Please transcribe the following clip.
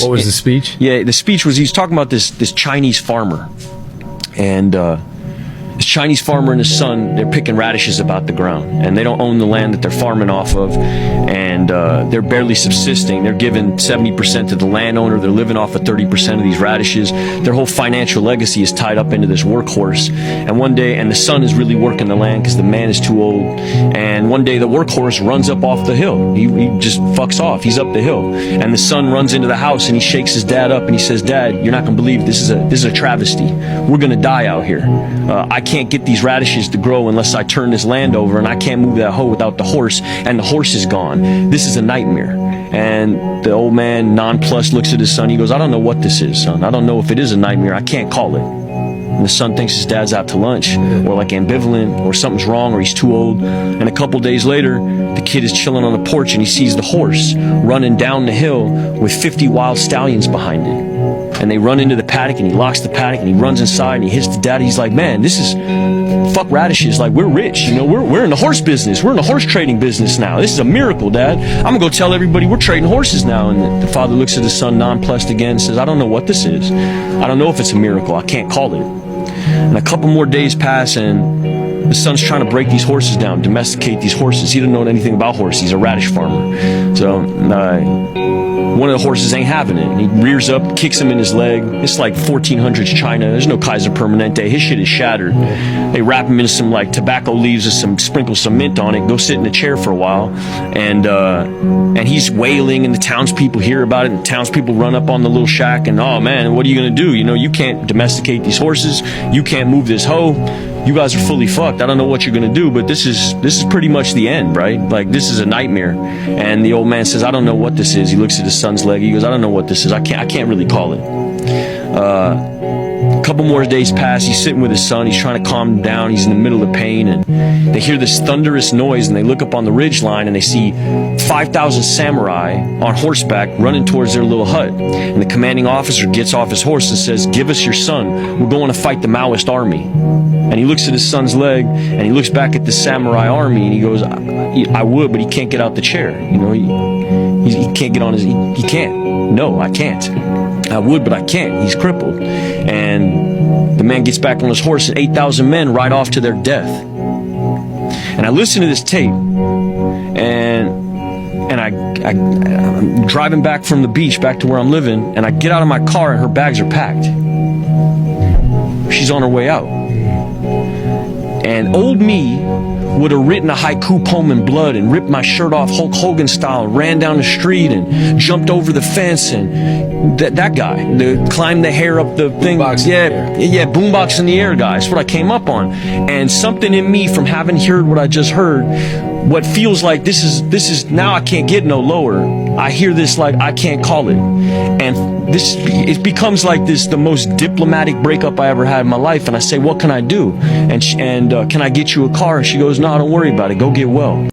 What was the speech? Yeah, the speech was, he's talking about this Chinese farmer. And this Chinese farmer and his son, they're picking radishes about the ground, and they don't own the land that they're farming off of, and they're barely subsisting. They're giving 70% to the landowner. They're living off of 30% of these radishes. Their whole financial legacy is tied up into this workhorse. And one day, and the son is really working the land because the man is too old. And one day the workhorse runs up off the hill. He just fucks off. He's up the hill, and the son runs into the house and he shakes his dad up and he says, "Dad, you're not gonna believe this is a travesty. We're gonna die out here. I can't get these radishes to grow unless I turn this land over, and I can't move that hoe without the horse, and the horse is gone. This is a nightmare." And the old man, nonplussed, looks at his son. He goes, "I don't know what this is, son. I don't know if it is a nightmare. I can't call it." And the son thinks his dad's out to lunch, or like ambivalent, or something's wrong, or he's too old. And a couple days later, the kid is chilling on the porch and he sees the horse running down the hill with 50 wild stallions behind it. And they run into the paddock, and he locks the paddock, and he runs inside, and he hits the dad. He's like, "Man, this is fuck radishes. Like, we're rich, you know. We're in the horse business. We're in the horse trading business now. This is a miracle, Dad. I'm gonna go tell everybody we're trading horses now." And the father looks at his son, nonplussed again, and says, "I don't know what this is. I don't know if it's a miracle. I can't call it." And a couple more days pass, and the son's trying to break these horses down, domesticate these horses. He doesn't know anything about horses. He's a radish farmer. So one of the horses ain't having it. And he rears up, kicks him in his leg. It's like 1400s China. There's no Kaiser Permanente. His shit is shattered. They wrap him in some like tobacco leaves and sprinkle some mint on it. Go sit in a chair for a while. And he's wailing, and the townspeople hear about it. And the townspeople run up on the little shack, and, "Oh man, what are you gonna do? You know, you can't domesticate these horses. You can't move this hoe. You guys are fully fucked. I don't know what you're gonna do, but this is pretty much the end, right? Like, this is a nightmare." And the old man says, "I don't know what this is." He looks at his son's leg. He goes, "I don't know what this is. I can't really call it." A couple more days pass. He's sitting with his son. He's trying to calm him down. He's in the middle of pain, and they hear this thunderous noise, and they look up on the ridge line, and they see 5,000 samurai on horseback running towards their little hut. And the commanding officer gets off his horse and says, "Give us your son. We're going to fight the Maoist army." And he looks at his son's leg, and he looks back at the samurai army, and he goes, I would, but he can't get out the chair. You know, he can't get on his, he can't. "No, I can't. I would, but I can't." He's crippled. And the man gets back on his horse, and 8,000 men ride off to their death. And I listen to this tape, and I'm driving back from the beach back to where I'm living, and I get out of my car, and her bags are packed. She's on her way out. And old me would have written a haiku poem in blood and ripped my shirt off Hulk Hogan style, ran down the street and jumped over the fence, and that guy, climbed the hair up the thing. Yeah, boombox in the air guy. That's what I came up on. And something in me, from having heard what I just heard, what feels like this is now I can't get no lower. I hear this like I can't call it, and it becomes like the most diplomatic breakup I ever had in my life. And I say, "What can I do?" And can I get you a car? And she goes, "No, don't worry about it. Go get well."